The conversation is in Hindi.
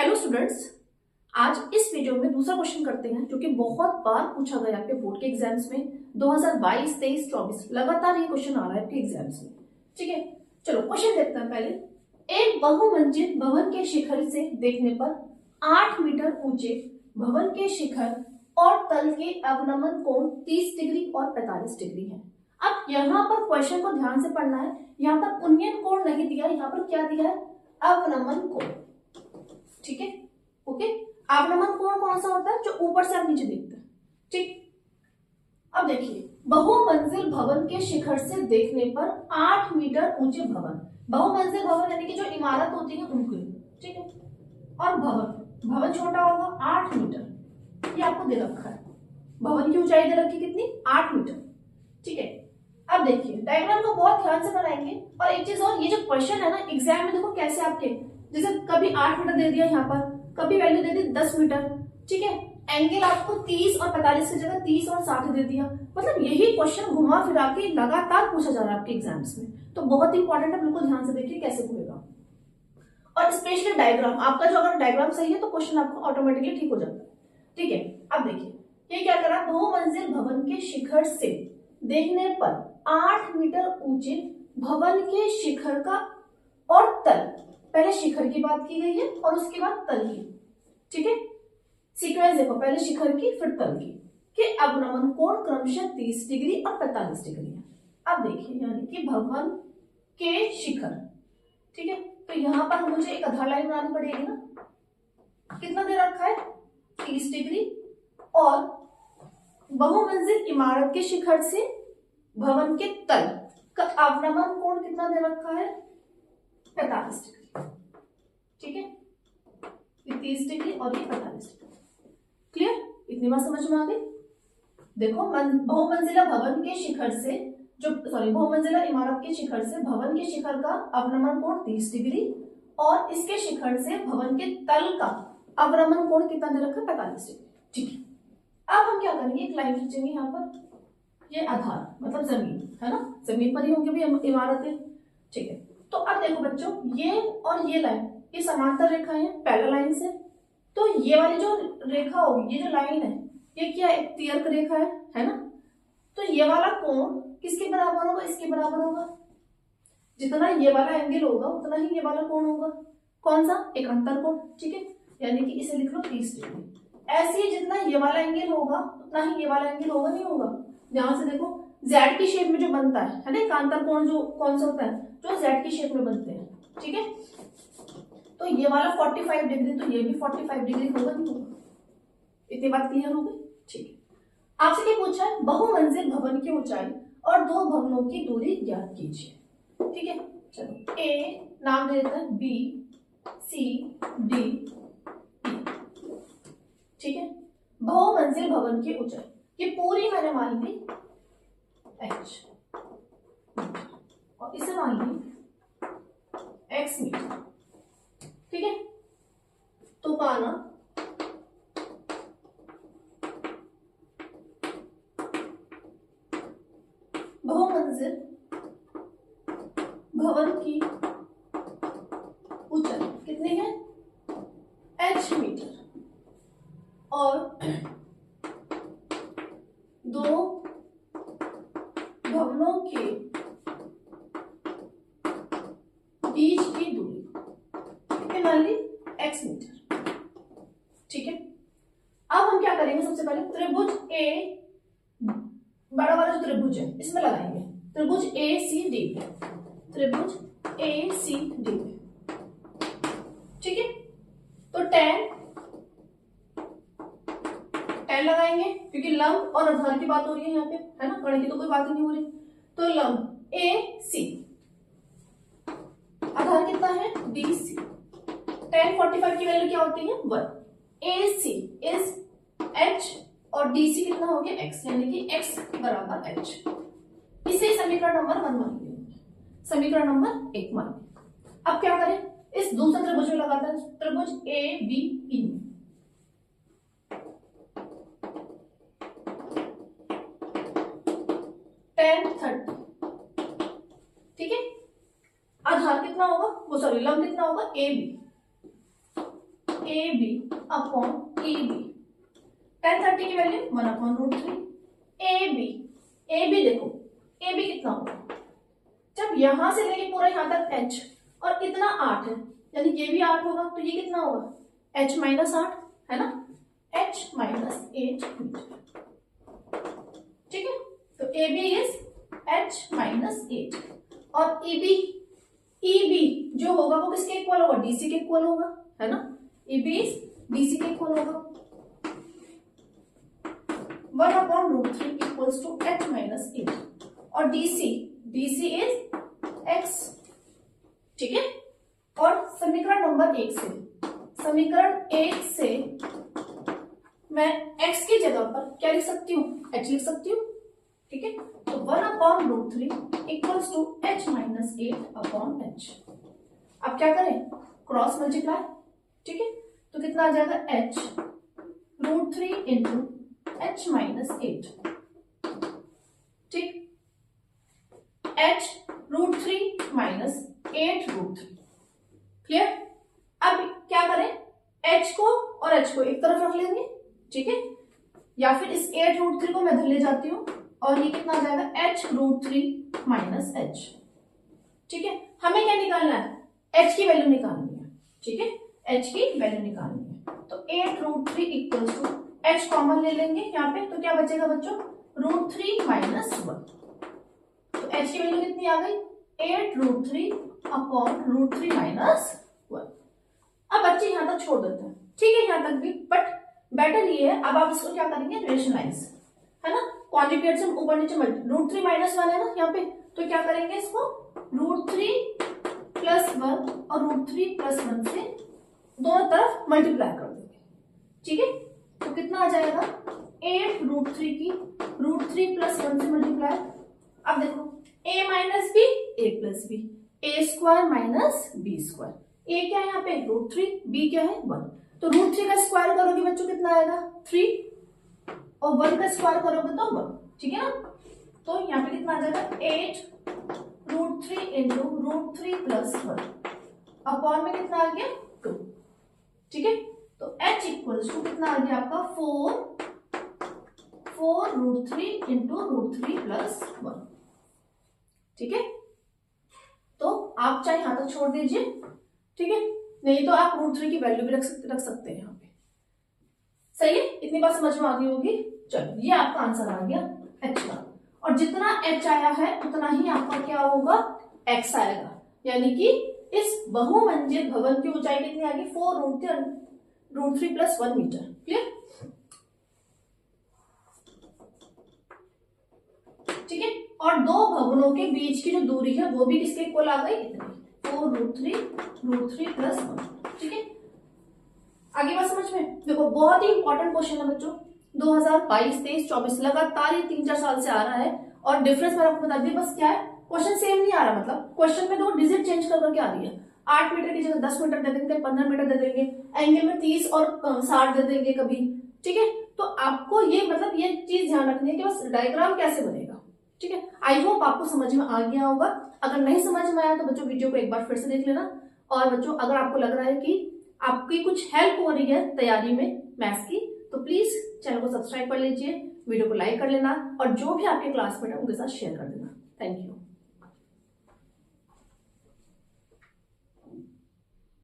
हेलो स्टूडेंट्स, आज इस वीडियो में दूसरा क्वेश्चन करते हैं जो कि बहुत बार पूछा गया आपके बोर्ड के एग्जाम्स में 2022, 23, 24 लगातार ये क्वेश्चन आ रहा है आपके एग्जाम्स में। ठीक है, चलो क्वेश्चन देखते हैं। पहले, एक बहुमंजिल भवन के शिखर से देखने पर 8 मीटर ऊंचे भवन के शिखर और तल के अवनमन कोण 30 डिग्री और 45 डिग्री है। अब यहाँ पर क्वेश्चन को ध्यान से पढ़ना है। यहाँ पर उन्नयन कोण नहीं दिया, यहाँ पर क्या दिया है? अवनमन कोण। ठीक है, ओके। अवनमन कोण कौन सा होता है? जो ऊपर से आप नीचे देखते हैं। ठीक, अब देखिए, बहुमंजिल भवन के शिखर से देखने पर 8 मीटर ऊंचे भवन, बहुमंजिल भवन यानी कि जो इमारत होती है उनकी, ठीक है, और भवन छोटा होगा 8 मीटर, ये आपको दे रखा है। भवन की ऊंचाई दे रखी कितनी? 8 मीटर। ठीक है, अब देखिए डायग्राम को बहुत ध्यान से बनाएंगे। और एक चीज और, ये जो क्वेश्चन है ना एग्जाम में, देखो कैसे आपके, जैसे कभी 8 मीटर दे दिया यहाँ पर, कभी वैल्यू दे दी 10 मीटर। ठीक है, एंगल आपको 30 और 45 की जगह 30 और 60 दे दिया। मतलब यही क्वेश्चन घुमा फिरा के लगातार पूछा जा रहा है आपके एग्जाम्स में, तो बहुत इंपॉर्टेंट है, बिल्कुल ध्यान से देखिए कैसे होगा। और स्पेशली डायग्राम, आपका जो अगर डायग्राम सही है तो क्वेश्चन आपको ऑटोमेटिकली ठीक हो जाता है। ठीक है, अब देखिए ये क्या करा, बहुमंजिल भवन के शिखर से देखने पर 8 मीटर ऊंचे भवन के शिखर का और तल, पहले शिखर की बात की गई है और उसके बाद तल की। ठीक है, सीक्वेंस देखो, पहले शिखर की फिर तल की, के अवनमन कोण क्रमशः 30 डिग्री और 45 डिग्री है। अब देखिए, यानी कि भवन के शिखर, ठीक है, तो यहां पर मुझे एक आधार लाइन बनानी पड़ेगी ना। कितना दे रखा है? 30 डिग्री। और बहुमंजिल इमारत के शिखर से भवन के तल का अवनमन कोण कितना दे रखा है? 45 डिग्री। ठीक है, ये 30 डिग्री और ये 45 डिग्री। क्लियर? इतनी बात समझ में आ गई? देखो, बहुमंजिला भवन के शिखर से बहुमंजिला इमारत के शिखर से भवन के शिखर का अवनमन कोण 30 डिग्री और इसके शिखर से भवन के तल का अवनमन कोण कितना दे रखा है? 45 डिग्री। ठीक है, अब हम क्या करेंगे, एक लाइन खींचेंगे यहाँ पर, ये आधार मतलब जमीन है ना, जमीन पर ही होंगे भी इमारतें। ठीक है, तो अब देखो बच्चों, ये और ये लाइन, ये समांतर रेखा है पैरेलल लाइन से, तो ये वाली जो रेखा होगी, ये जो लाइन है, ये क्या है? तिर्यक रेखा है ना। तो ये वाला कोण किसके बराबर होगा? इसके बराबर होगा। जितना ये वाला एंगल होगा उतना ही ये वाला कोण होगा। कौन सा? एक अंतर कोण। ठीक है, यानी कि इसे लिख लो 30 डिग्री। ऐसे ही जितना ये वाला एंगल होगा उतना ही ये वाला एंगल होगा, नहीं होगा? ध्यान से देखो, जेड की शेप में जो बनता है ना, एक अंतर कोण जो कौन सा होता है? जो जेड की शेप में बनते हैं। ठीक है, तो ये वाला 45 डिग्री, तो ये भी 45 डिग्री होगा, नहीं होगा? इतनी बात क्लियर हो गई? ठीक है, आपसे क्या पूछा है? बहुमंजिल भवन की ऊंचाई और दो भवनों की दूरी ज्ञात कीजिए। ठीक है, चलो ए नाम दे देते हैं, बी सी डी ई। ठीक है, बहुमंजिल भवन की ऊंचाई, ये पूरी मैंने मान ली h और इसे मान ली x मीटर। ठीक है, तो माना बहुमंजिल भवन की ऊंचाई कितनी है? h मीटर और दो भवनों के बीच की दूरी कितनी मान ली? x metre. ठीक है, अब हम क्या करेंगे, सबसे पहले त्रिभुज ए, बड़ा वाला जो त्रिभुज है इसमें लगाएंगे त्रिभुज ए सी डी, त्रिभुज ए सी डी। ठीक है, तो tan लगाएंगे क्योंकि लंब और आधार की बात हो रही है यहाँ पे, है ना, कण की तो कोई बात ही नहीं हो रही। तो लंब ए सी, आधार कितना है? D C. tan 45 की वैल्यू क्या होती है? 1। ए सी इज h और डी सी कितना हो गया? x, यानी कि x बराबर h। इसे समीकरण नंबर 1 मान लिया, समीकरण नंबर 1 मान लिया। अब क्या करें, इस दूसरे त्रिभुज में लगाते हैं, त्रिभुज ए बी ई में। tan 30। ठीक है, आधार कितना होगा? वो सॉरी, लंब कितना होगा? A B. A B upon E B. tan 30 की वैल्यू 1/√3। ए बी देखो, ए बी कितना होगा, जब यहां से लेके पूरा यहां तक h और इतना 8 है, यानी ये भी 8 होगा, तो ये कितना होगा, h माइनस 8 है ना, h माइनस 8 मीटर। ठीक है, तो A B is h minus 8 और ई बी जो होगा वो किसके इक्वल होगा, डीसी के इक्वल होगा, है ना, ई बी इज डीसी के इक्वल होगा। 1/√3 इक्वल्स टू h माइनस 8 और डीसी इज x। ठीक है, और समीकरण नंबर 1 से, समीकरण 1 से मैं x की जगह पर क्या लिख सकती हूँ, h लिख सकती हूँ। ठीक है, तो 1/√3 equals to h minus 8 upon h। अब क्या करें, क्रॉस मल्टीप्लाई। ठीक है, तो कितना आ जाएगा, h√3 इंटू h माइनस 8। ठीक, h√3 माइनस 8√3। क्लियर। अब क्या करें, h को और h को एक तरफ रख लेंगे। ठीक है, या फिर इस 8√3 को मैं इधर ले जाती हूँ और ये कितना आ जाएगा, h√3 माइनस h। ठीक है, हमें क्या निकालना है, h की वैल्यू निकालनी है। ठीक है, h की वैल्यू निकालनी है, तो 8√3 इक्वल्स टू h कॉमन ले लेंगे यहाँ पे, तो क्या बचेगा बच्चों, √3 माइनस 1। तो h की वैल्यू कितनी आ गई, 8√3 अपॉन √3 माइनस 1। अब बच्चे यहां तक छोड़ देते हैं, ठीक है, यहां तक भी, बट बेटर ये है, अब आप इसको क्या करेंगे, रेशनलाइज, है ना, क्वाड्रिकेट से ऊपर नीचे √3 माइनस 1 है ना यहाँ पे, तो क्या करेंगे इसको √3 प्लस 1 और √3 प्लस 1 से दोनों तरफ मल्टीप्लाई कर देंगे। ठीक है, तो कितना आ जाएगा, 8√3 की √3 प्लस 1 से मल्टीप्लाई। अब देखो, a minus B, a plus B, a square minus B square. a क्या है यहाँ पे, √3, b क्या है 1, तो √3 का स्क्वायर करोगे बच्चों कितना आएगा, 3, और 1 का स्क्वायर करोगे तो 1। ठीक है ना, तो यहाँ पे कितना आ जाएगा, 8√3 इंटू √3 प्लस 1 अपॉन में कितना आ गया, 2। ठीक है, तो h इक्वल्स टू कितना आ गया आपका, 4√3 इंटू √3 प्लस 1। ठीक है, तो आप चाहे यहां तक छोड़ दीजिए। ठीक है, नहीं तो आप √3 की वैल्यू भी रख सकते हैं यहाँ पे। सही है, इतनी बात समझ में आ गई होगी। चलो, ये आपका आंसर आ गया h का, और जितना h आया है उतना ही आपका क्या होगा, x आएगा, यानी कि इस बहुमंजिल भवन की ऊंचाई कितनी आ गई, 4√3 प्लस 1 मीटर। क्लियर। ठीक है, और दो भवनों के बीच की जो दूरी है वो भी किसके इक्वल आ गई, इतनी, 4√3 प्लस 1। ठीक है, आगे बात समझ में। देखो, बहुत ही इंपॉर्टेंट क्वेश्चन है बच्चों, 2022, 23, 24 लगातार ये 3-4 साल से आ रहा है, और डिफरेंस मैंने आपको बता दिया, बस क्या है, क्वेश्चन सेम नहीं आ रहा, मतलब क्वेश्चन में 2 डिजिट चेंज कर करके आ रही है। 8 मीटर की जगह 10 मीटर दे देंगे, 15 मीटर दे देंगे, एंगल में 30 और 60 दे देंगे कभी। ठीक है, तो आपको ये मतलब ये चीज ध्यान रखनी है कि बस डायग्राम कैसे बनेगा। ठीक है, आई होप आपको समझ में आ गया होगा। अगर नहीं समझ में आया तो बच्चों वीडियो को एक बार फिर से देख लेना, और बच्चों अगर आपको लग रहा है कि आपकी कुछ हेल्प हो रही है तैयारी में मैथ्स की, तो प्लीज चैनल को सब्सक्राइब कर लीजिए, वीडियो को लाइक कर लेना, और जो भी आपके क्लासमेट है उनके साथ शेयर कर देना। Thank you.